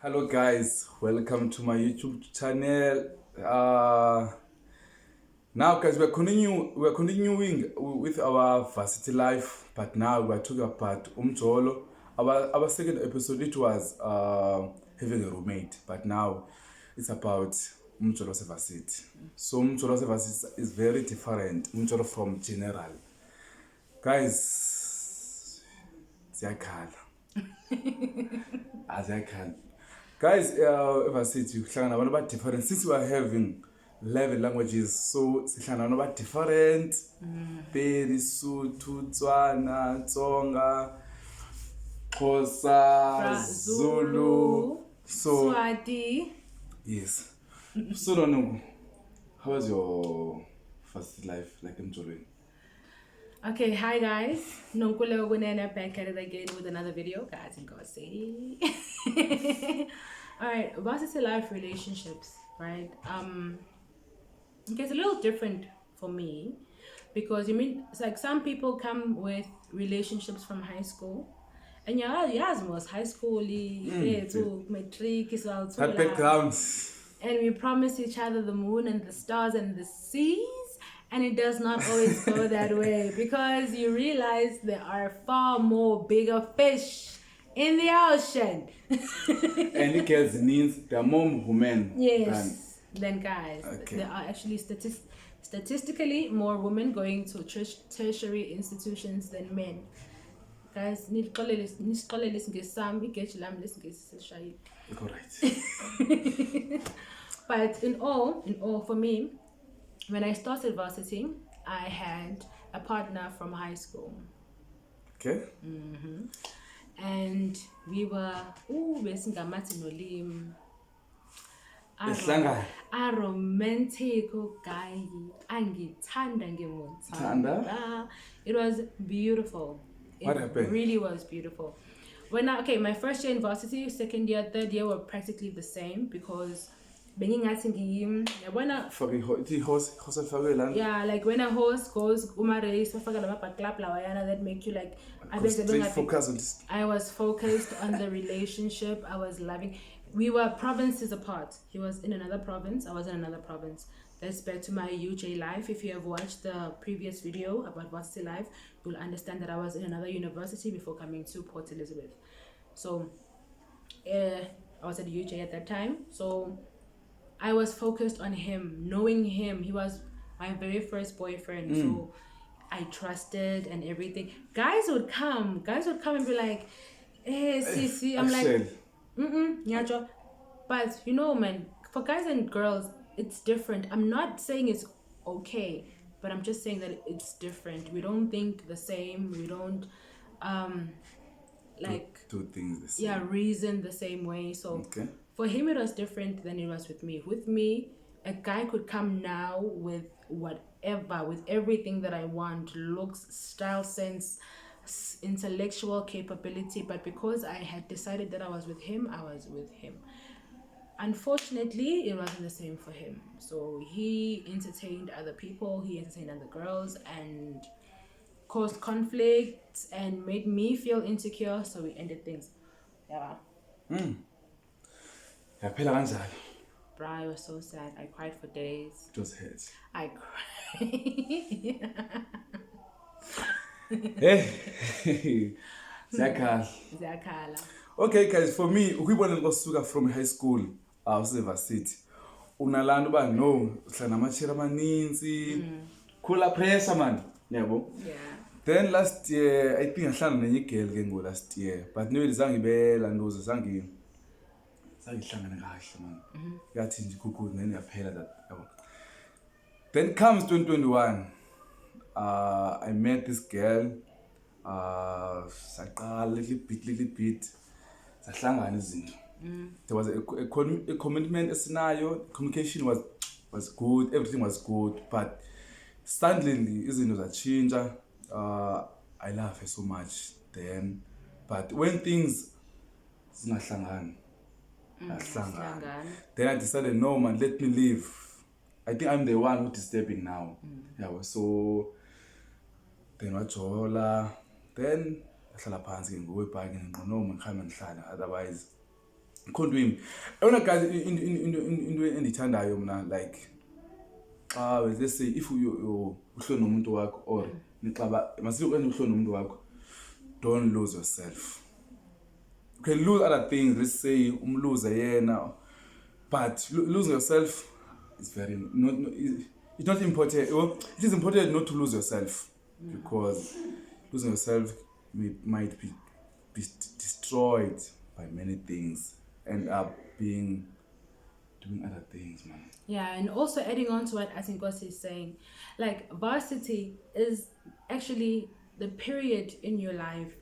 Hello guys, welcome to my YouTube channel. Now guys, we're continuing with our varsity life, but now we're talking about Umjolo. Our second episode it was having a roommate, but now it's about Umjolo varsity. So Umjolo varsity is very different. Umjolo from general. Guys, ziyakhala. Aziyakhala. Guys, varsity uhlangana nabantu aba different since we are having 11 languages, so sihlangana nabantu aba different. Pedi, Sotho, Tswana, Tsonga, Xhosa, Zulu. So Swati. yes. So Nonku, how was your first life like in Jolene? Okay, hi guys. Nonku back at it again with another video. Guys, Athenkosi. Alright, varsity life relationships, right? It's a little different for me because it's like some people come with relationships from high school. And yes, was high school, to matric, That background. and we promise each other the moon and the stars and the seas, and it does not always go that way because you realize there are far more bigger fish in the ocean. And it gets means there are more women than guys. Okay. There are actually statistically more women going to tertiary institutions than men. Guys, nisiqolele singesami igeji lami lesingesi silishayile. Correct. But in all, for me, when I started varsity, I had a partner from high school. Okay. And we were, besingamathi nolim. A romantic guy. Angithanda ngemothanda. It was beautiful. What happened? It really was beautiful. My first year in varsity, second year, third year were practically the same because like when a horse goes race, that make you like I was focused on the relationship. I was loving. We were provinces apart. He was in another province, I was in another province. That's back to my UJ life. If you have watched the previous video about varsity life, you'll understand that I was in another university before coming to Port Elizabeth. So I was at UJ at that time. So I was focused on him, knowing him. He was my very first boyfriend. So I trusted and everything. Guys would come and be like, hey, Sisi. I'm like, nyajo. But man, for guys and girls, it's different. I'm not saying it's okay, but I'm just saying that it's different. We don't think the same. We don't do things the same. Reason the same way. So okay. For him it was different than it was with me. With me, a guy could come now with whatever, with everything that I want, looks, style, sense, intellectual capability, but because I had decided that I was with him, I was with him. Unfortunately, it wasn't the same for him. So he entertained other people, he entertained other girls, and caused conflict and made me feel insecure. So we ended things. Yeah. Bro, I was so sad. I cried for days. It was hurt. I cried. Hey, Zakala. Okay, guys, for me, ukuyibona ngosuka from high school, varsity. Unalandu ba no, uhlala amachira amaninzi. Khula pressure man, yabo. Yeah. Then last year, I think ahlala nenye girl ke ngo last year, but niwe zangibela ndoze zangihlangana kahle man. Yathi nje kuku nene yaphela that. Then comes 2021. I met this girl. Saqala little bit. Sahlangana izinto. There was a commitment scenario. Communication was good. Everything was good. But suddenly, izinto zachinja. I love her so much then. But when things zingahlangana, then I decided, no man, let me leave. I think I'm the one who's disturbing now. Yeah, so then wajola, then ahlala phansi ngowe bhaki ngiqono noma ngikhamba ngihlala, otherwise Khondwimi. Eyona guys into endithandayo mna like let's say if you uhloni nomuntu wakho or nixaba masithi when uhloni nomuntu wakho, don't lose yourself. You can lose other things, let's say umluze yena, but losing yourself is very it's not important. It is important not to lose yourself, because losing yourself might be destroyed by many things, end up doing other things, man. Yeah, and also adding on to what Athenkosi is saying, like varsity is actually the period in your life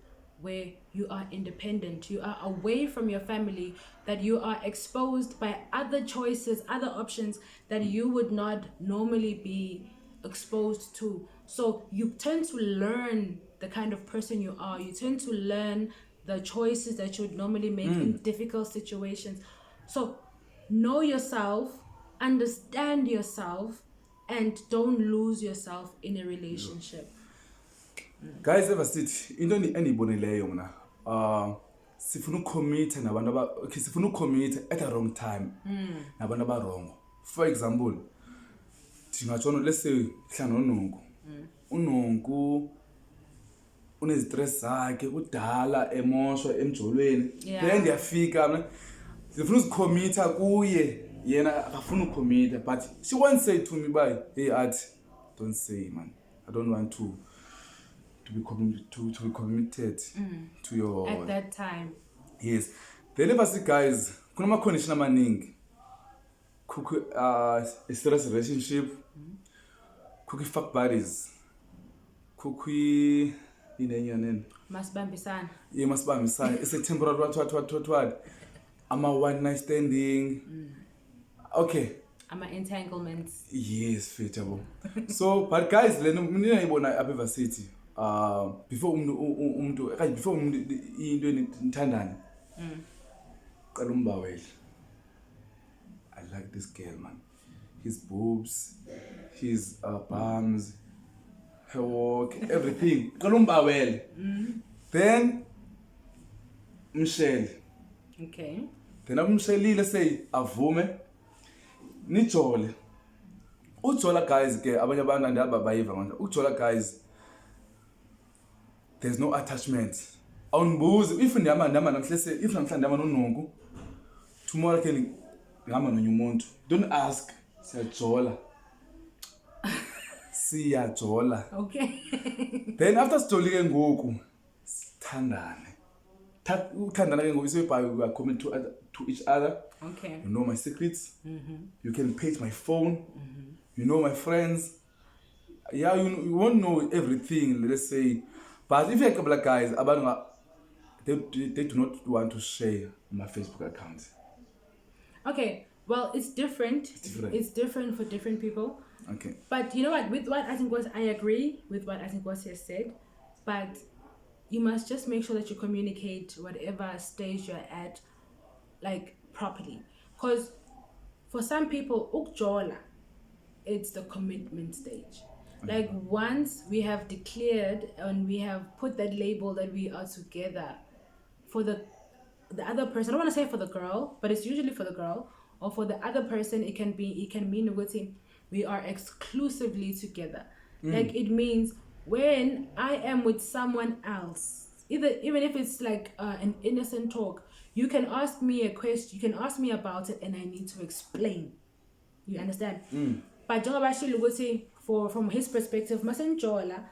where you are independent, you are away from your family, that you are exposed by other choices, other options that you would not normally be exposed to. So you tend to learn the kind of person you are. You tend to learn the choices that you would normally make in difficult situations. So know yourself, understand yourself, and don't lose yourself in a relationship. Guys, ever sit into enibonileyo mna sifuna ucommit nabantu sifuna ucommit at the wrong time nabantu abarongo. For example, ndingatsho let's say hlanga noNonku. uNonku unezistress zakhe udala emoshwa emjolweni, then ndiyafika mna sifuna uzicommita kuye, yena akafuna ucommita, but she once said to me by, hey Art, don't say man, I don't want to be committed to your at that time. Yes. Then ever see guys, kunama condition amaningi. Kukho a serious relationship, kukho fuck buddies, kukho inenye Masibambisana. Yeah, masibambisana. It's a temporary what. I'm a one night standing. Okay. I'm an entanglements. Yes, fitable. So, but guys, mina ibona apha Varsity. Before umuntu into nithandane. Qala umbawela. I like this girl, man. His boobs, his bums, her walk, everything. Qala umbawela. Then Michelle. Okay. Then umshelile say avume nijole. Ujola guys ke abanye abantu andaba bayiva manje. Ujola guys, there's no attachment. Awunibuzi if ndihamba namhlanje, if namhlanje ndihamba noNonku, tomorrow can ngihamba nonye umuntu. Don't ask, siyajola. Siyajola. Okay. Then after sijolike ngoku sithandane. Uthandana ke ngoku we are committed to each other. Okay. You know my secrets. You can page my phone. You know my friends. Yeah, you won't know everything, let's say. But if you're a couple of guys, they do not want to share my Facebook account. Okay, well, it's different. It's different for different people. Okay. But you know what? With what I agree with what Athenkosi has said, but you must just make sure that you communicate whatever stage you're at, like properly. Because for some people, ukjola, it's the commitment stage. Like once we have declared and we have put that label that we are together, for the other person, I don't want to say for the girl, but it's usually for the girl, or for the other person, it can mean we are exclusively together. Like it means when I am with someone else, even if it's like an innocent talk, you can ask me a question, you can ask me about it, and I need to explain. You understand? But from his perspective, Masenjola,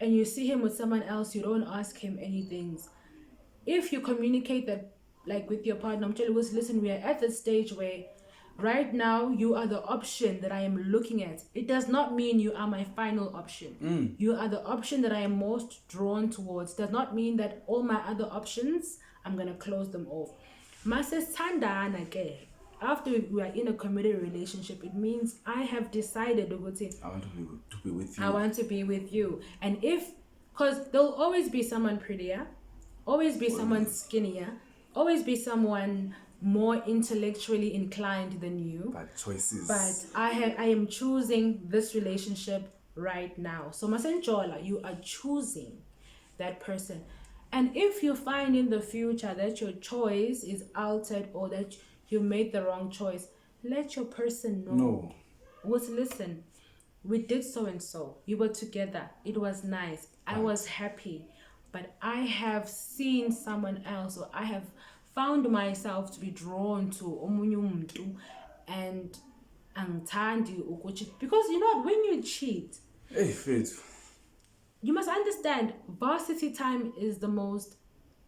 and you see him with someone else, you don't ask him anything. If you communicate that, like with your partner, I'm telling you, listen, we are at the stage where right now you are the option that I am looking at. It does not mean you are my final option. You are the option that I am most drawn towards. Does not mean that all my other options, I'm going to close them off. After we are in a committed relationship, it means I have decided I want to be with you. I want to be with you. And because there'll always be someone prettier, always be someone skinnier, always be someone more intellectually inclined than you. Bad choices. But I am choosing this relationship right now. So Masenjola, you are choosing that person. And if you find in the future that your choice is altered or that you made the wrong choice, let your person know. No. Listen, we did so and so. We were together. It was nice. I was happy. But I have seen someone else, or I have found myself to be drawn to omunye umuntu, and angithandi ukuthi, because you know what, when you cheat, hey, faith, you must understand varsity time is the most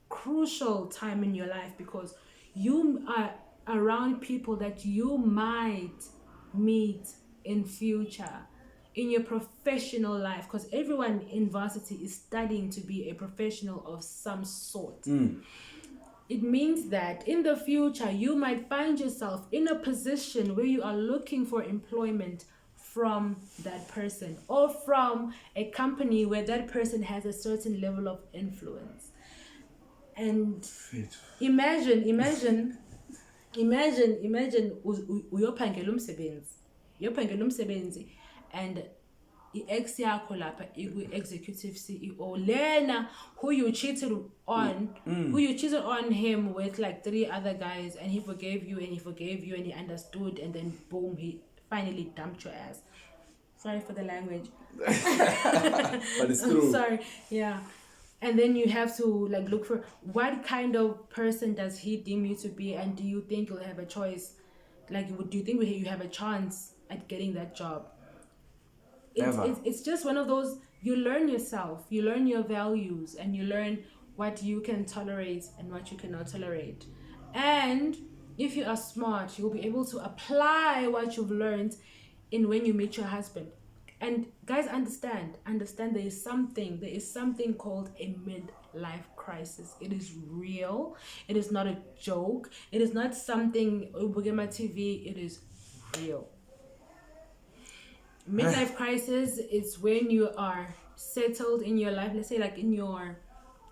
crucial time in your life, because you are around people that you might meet in future, in your professional life, because everyone in varsity is studying to be a professional of some sort. It means that in the future you might find yourself in a position where you are looking for employment from that person, or from a company where that person has a certain level of influence. And imagine uyophangela umsebenzi and i-ex yakho lapha i-executive CEO lena who you cheated on him with like 3 other guys, and he forgave you and he understood, and then boom, he finally dumped your ass. Sorry for the language. But it's true. I'm sorry. Yeah. And then you have to like look for what kind of person does he deem you to be, and do you think you'll have a choice? Like, do you think you have a chance at getting that job? It's just one of those, you learn yourself, you learn your values, and you learn what you can tolerate and what you cannot tolerate. And if you are smart, you'll be able to apply what you've learned in when you meet your husband. And guys, understand there is something called a midlife crisis. It is real. It is not a joke. It is not something Ubugema TV. It is real. Midlife crisis is when you are settled in your life. Let's say like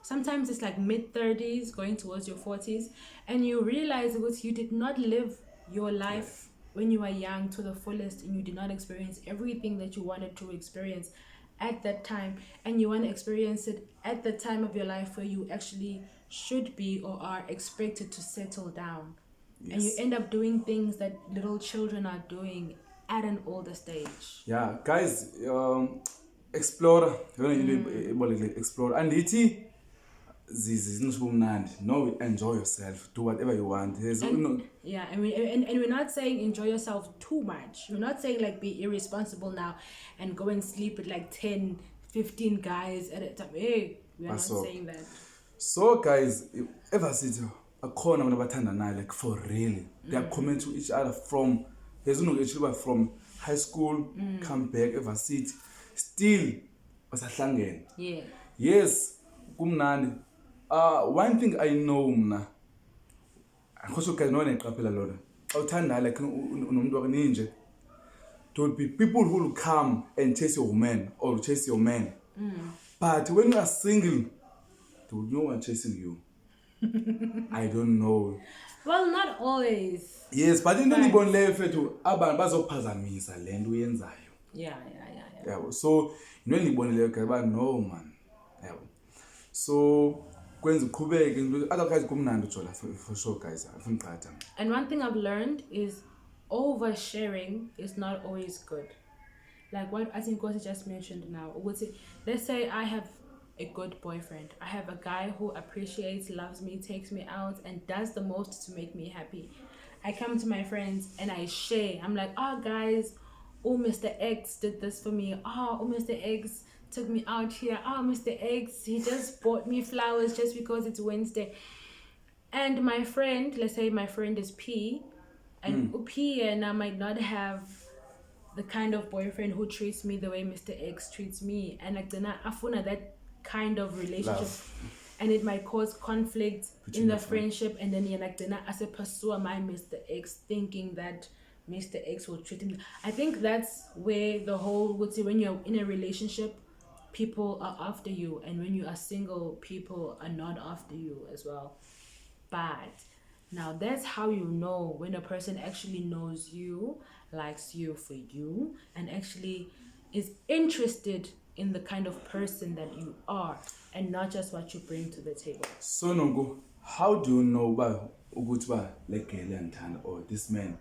sometimes it's like mid-30s going towards your 40s, and you realize that you did not live your life when you were young to the fullest, and you did not experience everything that you wanted to experience at that time, and you want to experience it at the time of your life where you actually should be or are expected to settle down. Yes. And you end up doing things that little children are doing at an older stage. Yeah, guys, explore, explore, and no, enjoy yourself, do whatever you want. Yeah, and we're not saying enjoy yourself too much. We're not saying like be irresponsible now and go and sleep with like 10-15 guys at a time. Hey, we're not saying that. So guys, ever since like for real, they are coming to each other from high school, come back, Varsity, still basahlangene. Yeah. Yes, kumnandi. One thing I know mna, akhoso guys no neqaphela lona. Awuthanda like unomuntu wakuninje. There will be people who will come and chase your woman or chase your man. But when you are single, there will be no one chasing you. I don't know. Well, not always. Yes, but in the libon leyo abantu bazophazamisa le nto uyenzayo. Yeah. So in the libon leyo guys no man. Yeah. So kwenza uqhubeke otherwise kumnandi ujola for sure guys. And one thing I've learned is oversharing is not always good. Like what Athenkosi just mentioned now. Let's say I have a good boyfriend. I have a guy who appreciates, loves me, takes me out, and does the most to make me happy. I come to my friends and I share. I'm like, guys, Mr. X did this for me. Mr. X took me out here. Mr. X, he just bought me flowers just because it's Wednesday. And my friend, let's say my friend is P, and P and I might not have the kind of boyfriend who treats me the way Mr. X treats me. And like afuna that kind of relationship. Love. And it might cause conflict in the friendship, and then as a pursue my Mr. X, thinking that Mr. X will treat him. I think that's where the whole when you're in a relationship, people are after you, and when you are single, people are not after you as well. But now that's how you know when a person actually knows you, likes you for you, and actually is interested in the kind of person that you are and not just what you bring to the table. So Nonku, how do you know about like or this man,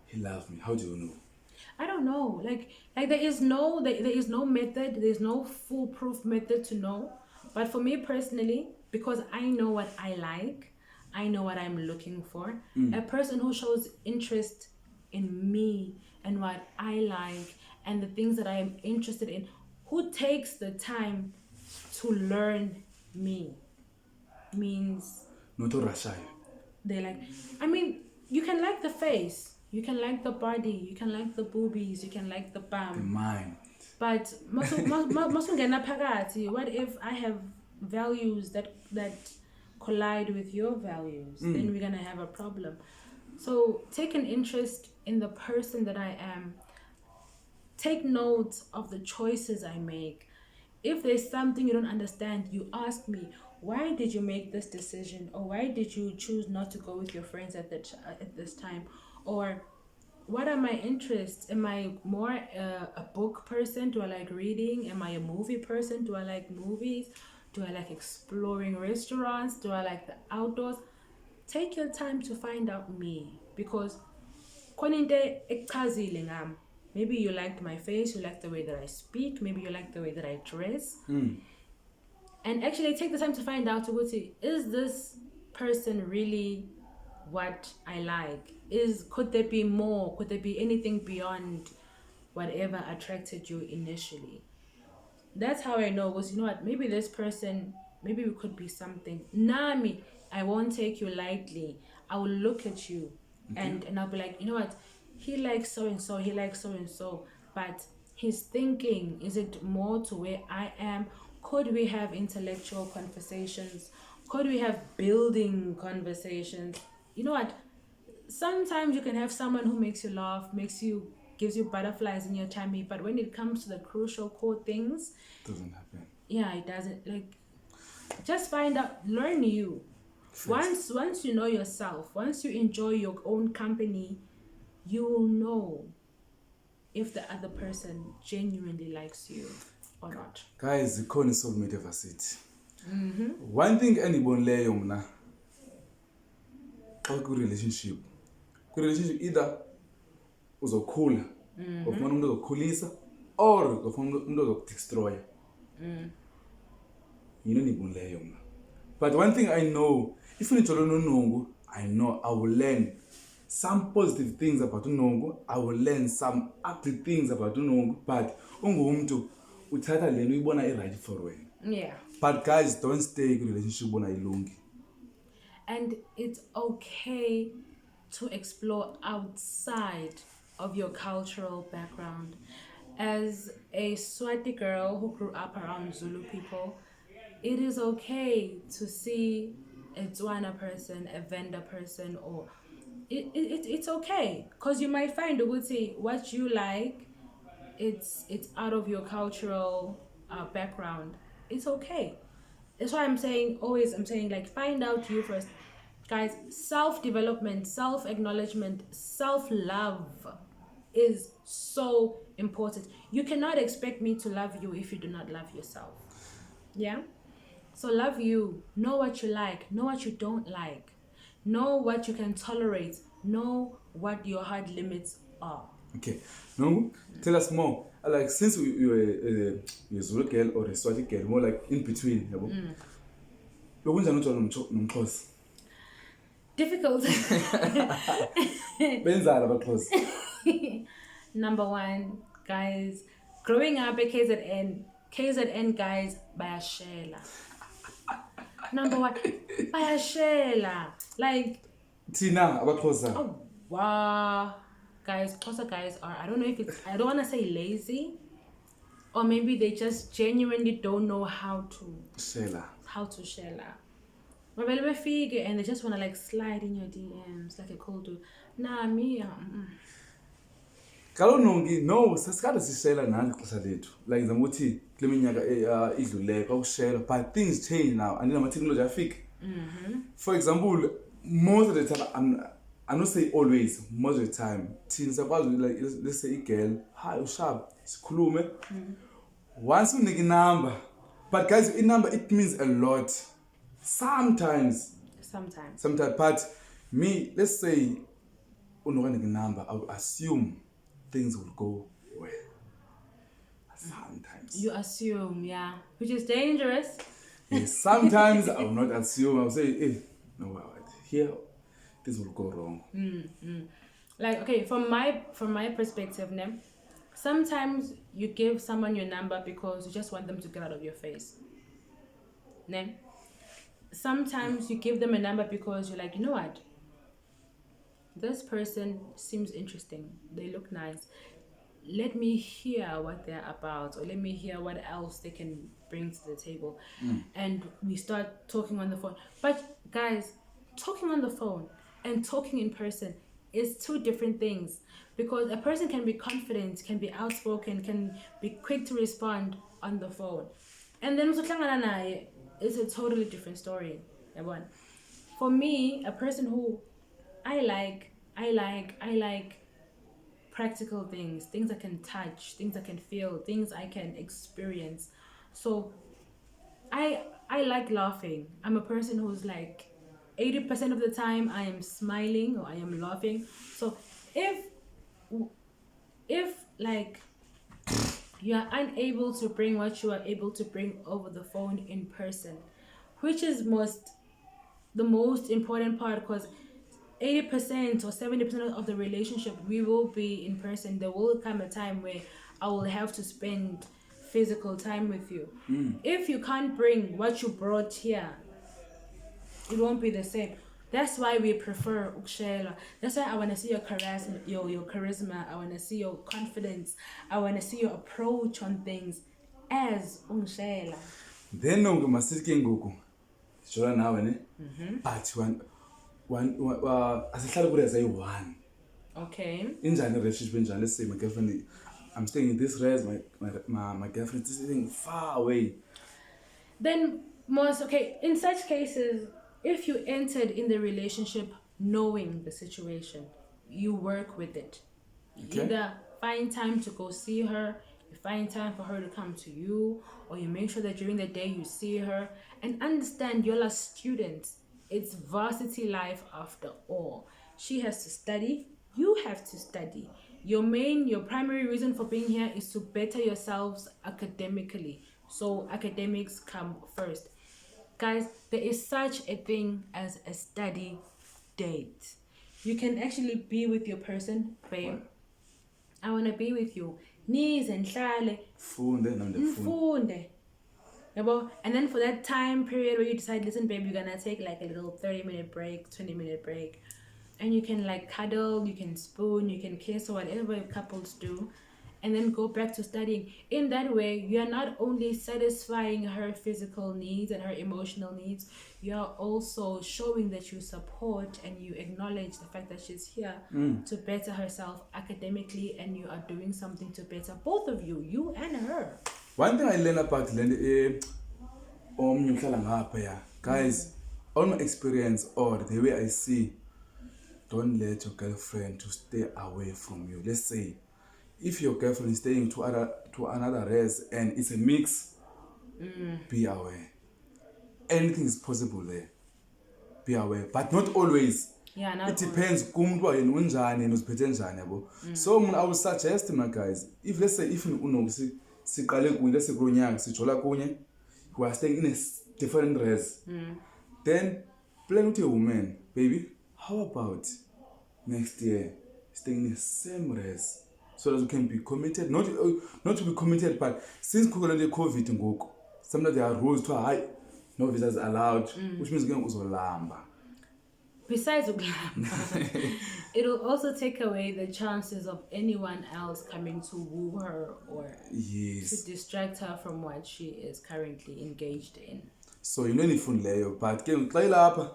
he loves me? How do you know? I don't know. Like there is no method. There's no foolproof method to know. But for me personally, because I know what I like, I know what I'm looking for. A person who shows interest in me and what I like and the things that I am interested in, who takes the time to learn me, means Not to rush. they like. I mean, you can like the face, you can like the body, you can like the boobies, you can like the bum. The mind. But what if I have values that collide with your values? Then we're gonna have a problem. So take an interest in the person that I am. Take note of the choices I make. If there's something you don't understand, you ask me, why did you make this decision? Or why did you choose not to go with your friends at this time? Or what are my interests? Am I more a book person? Do I like reading? Am I a movie person? Do I like movies? Do I like exploring restaurants? Do I like the outdoors? Take your time to find out me, because maybe you liked my face, you like the way that I speak, maybe you like the way that I dress. And actually take the time to find out, is this person really what I like? Could there be more? Could there be anything beyond whatever attracted you initially? That's how I know, because you know what, maybe this person, maybe we could be something. Nami, I won't take you lightly. I will look at you and I'll be like, you know what, he likes so and so, he likes so and so, but his thinking, is it more to where I am? Could we have intellectual conversations? Could we have building conversations? You know what, sometimes you can have someone who makes you laugh, gives you butterflies in your tummy, but when it comes to the crucial core things, it doesn't happen. Yeah, it doesn't. Like, just find out, learn you. Once you know yourself, once you enjoy your own company, you will know if the other person genuinely likes you or not. Guys, the cone is soulmate Varsity. One thing anyone lay on relationship. Either uzokhula ufuna umuntu ozokhulisa or ufuna umuntu ozokudestroy. Yini nibuleyo mna. But one thing I know, if unijolo noNonku, I know I will learn some positive things about uNonku, I will learn some ugly things about uNonku, but ungumuntu uthatha lento uyibona right for wena. Yeah. But guys, don't stay in a relationship bona ilungi. And it's okay to explore outside of your cultural background. As a Swati girl who grew up around Zulu people, it is okay to see a Tswana person, a Venda person, or it's okay, because you might find what you like, it's out of your cultural background. It's okay. That's why I'm saying like, find out you first. Guys, self-development, self-acknowledgement, self-love is so important. You cannot expect me to love you if you do not love yourself. Yeah? So love you. Know what you like. Know what you don't like. Know what you can tolerate. Know what your hard limits are. Okay. Nonku, tell us more. Like, since you're a Zulu girl or a Swati girl, more like in between. Difficult. Number one, guys, growing up at KZN guys, bayashela. Number one, bayashela. Like, Tina, abaXhosa. Oh, wow. Guys, Xhosa guys are, I don't know if I don't want to say lazy, or maybe they just genuinely don't know how to shela. And they just want to like slide in your DMs like a cold dude. Nah, me. Kalonongi, no, sasikade sishela nani xesha lethu. Like zamuthi kule minyaka idluleko ukushela, but things change now and then technology afika. For example, most of the time, I'm not saying always, most of the time, teens about like, let's say a girl, hi, sharp, sikhulume. once you a number, but guys, a number, it means a lot. Sometimes, but me, let's say, a number, I would assume things will go well. Sometimes. You assume, yeah, which is dangerous. Yes, sometimes I will not assume. I will say, hey, no, what? Here, this will go wrong. Like, okay, from my perspective, ne, sometimes you give someone your number because you just want them to get out of your face. Ne? Sometimes you give them a number because you're like, you know what? This person seems interesting. They look nice. Let me hear what they're about, or let me hear what else they can bring to the table. And we start talking on the phone. But guys, talking on the phone and talking in person is two different things, because a person can be confident, can be outspoken, can be quick to respond on the phone, and then it's a totally different story. For me, a person who I like practical things I can touch, things I can feel, things I can experience. So I like laughing. I'm a person who's like 80% of the time I am smiling or I am laughing. So if like you are unable to bring what you are able to bring over the phone in person, which is the most important part, because 80% or 70% of the relationship we will be in person. There will come a time where I will have to spend physical time with you. If you can't bring what you brought here, it won't be the same. That's why we prefer ukshela. That's why I want to see your charisma. I want to see your confidence. I want to see your approach on things as ukshela. Then no masiki ngoku. Jola nawe ne? But asihlala kule as one. Okay. Injani relationship injani? Let's say my girlfriend, I'm staying in this res, my girlfriend is sitting far away. Then in such cases, if you entered in the relationship knowing the situation, you work with it. Okay. Either find time to go see her, you find time for her to come to you, or you make sure that during the day you see her, and understand you're like students. It's varsity life after all. She has to study, you have to study. Your primary reason for being here is to better yourselves academically. So academics come first. Guys, there is such a thing as a study date. You can actually be with your person, babe. What? I want to be with you. Nize nhlale. Funde. And then for that time period where you decide, listen, babe, you're gonna take like a little 30-minute break, 20-minute break, and you can like cuddle, you can spoon, you can kiss, or whatever couples do, and then go back to studying. In that way, you are not only satisfying her physical needs and her emotional needs, you are also showing that you support and you acknowledge the fact that she's here to better herself academically, and you are doing something to better both of you, you and her. One thing I learned about guys, on my experience or the way I see, don't let your girlfriend to stay away from you. Let's say, if your girlfriend is staying to another res and it's a mix, be aware. Anything is possible there. Be aware, but not always. Yeah, not it depends. So I would suggest, my guys, if let's say if let's say who are staying in a different res, then plan with your woman, baby. How about next year staying in the same res, so that you can be committed, not to be committed, but since COVID and go, sometimes there are rules to high, no visas allowed, which means going to lamba. Besides, it'll also take away the chances of anyone else coming to woo her or to distract her from what she is currently engaged in. So you know if you but can try lapa.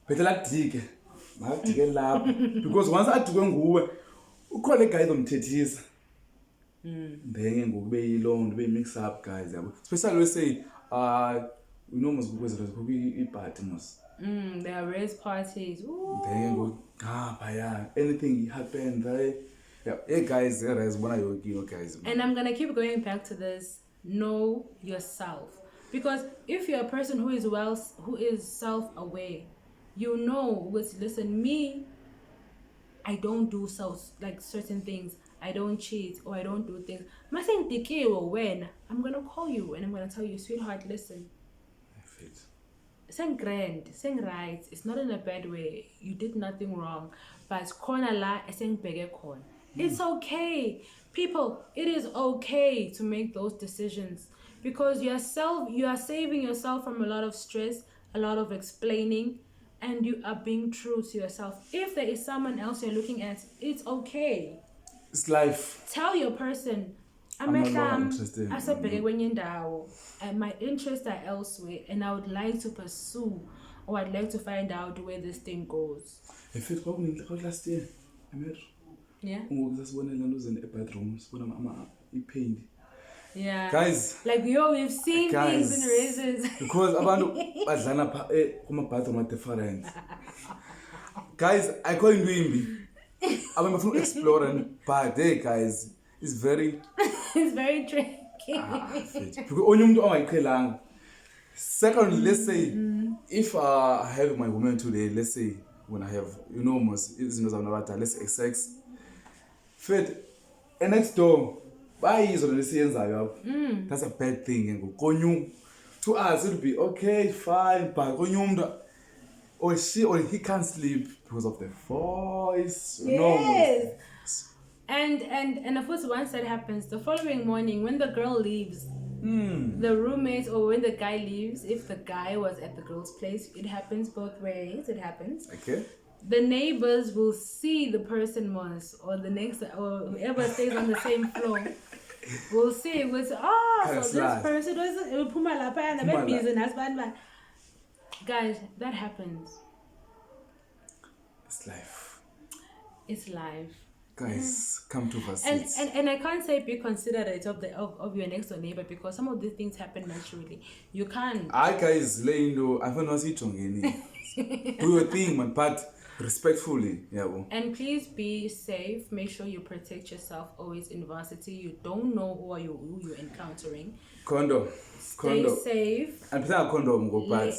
Better like dig. Because once I took on call a guy on titties. Then go be long, be mix up guys. Especially we say we know must because there's be partners. There are race parties. Then go anything happened, right? Yeah. Hey guys, guys. And I'm gonna keep going back to this. Know yourself. Because if you're a person who is self-aware, you know, listen, me, I don't do certain things. I don't cheat or I don't do things. I'm gonna call you and I'm gonna tell you, sweetheart, listen. Saying grand, saying right, it's not in a bad way. You did nothing wrong. But corner la saying bege corn. It's okay. People, it is okay to make those decisions because you are saving yourself from a lot of stress, a lot of explaining, and you are being true to yourself. If there is someone else you're looking at, it's okay. It's life. Tell your person, I'm not interested. And my interests are elsewhere, and I would like to pursue, or I'd like to find out where this thing goes. If it was last year, yeah. Yeah. Guys. Like we've seen things in races. Because abantu badlana kuma bathroom different. Guys, I call him Wimby. I'm a full explorer, but hey guys, it's very tricky. Second, let's say if I have my woman today, let's say when I have let's say sex. Fit and next door, that's a bad thing. To us it'll be okay, fine, but or she or he can't sleep because of the voice. Yes. And of course, once that happens, the following morning when the girl leaves, the roommate or when the guy leaves, if the guy was at the girl's place, it happens both ways. It happens. Okay. The neighbors will see the person once, or the next, or whoever stays on the same floor. We'll see. So this person was guys, that happens. It's life. It's life. Guys, come to Varsity. And I can't say be considerate of your next door neighbor because some of these things happen naturally. You can't. Guys, I don't see do your thing, man, but respectfully, yeah. And please be safe. Make sure you protect yourself always in Varsity. You don't know who you're encountering. Condom. Stay safe. And a condom go bad.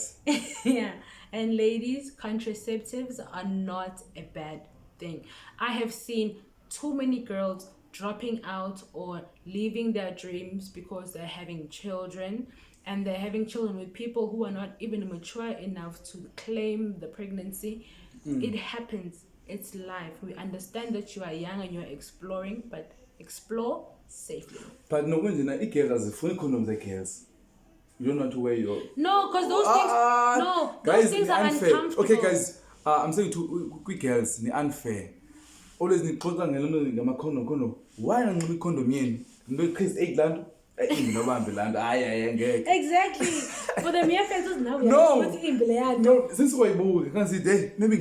Yeah. And ladies, contraceptives are not a bad thing. I have seen too many girls dropping out or leaving their dreams because they're having children. And they're having children with people who are not even mature enough to claim the pregnancy. It happens. It's life. We understand that you are young and you're exploring, but explore safely. But no, when the girls are full condom, the girls. You don't want to wear your. No, because those things are unfair. uncomfortable. Okay, guys. I'm saying to quick girls, ni unfair. Always ni kodwa ngama condom. Why not ngami condom yeni? Ndo Chris 8 land. Exactly. For the mere fact is now no. Since we can see there, maybe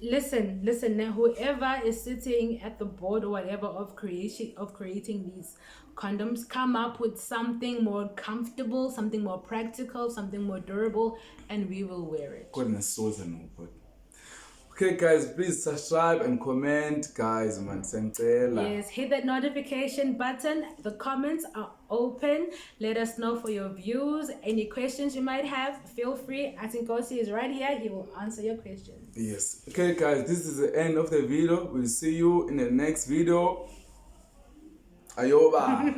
Listen. Whoever is sitting at the board or whatever of creating these condoms, come up with something more comfortable, something more practical, something more durable, and we will wear it. Okay, guys, please subscribe and comment, guys. Yes, hit that notification button. The comments are open. Let us know for your views. Any questions you might have, feel free. Athenkosi is right here. He will answer your questions. Yes. Okay, guys, this is the end of the video. We'll see you in the next video. Ayoba.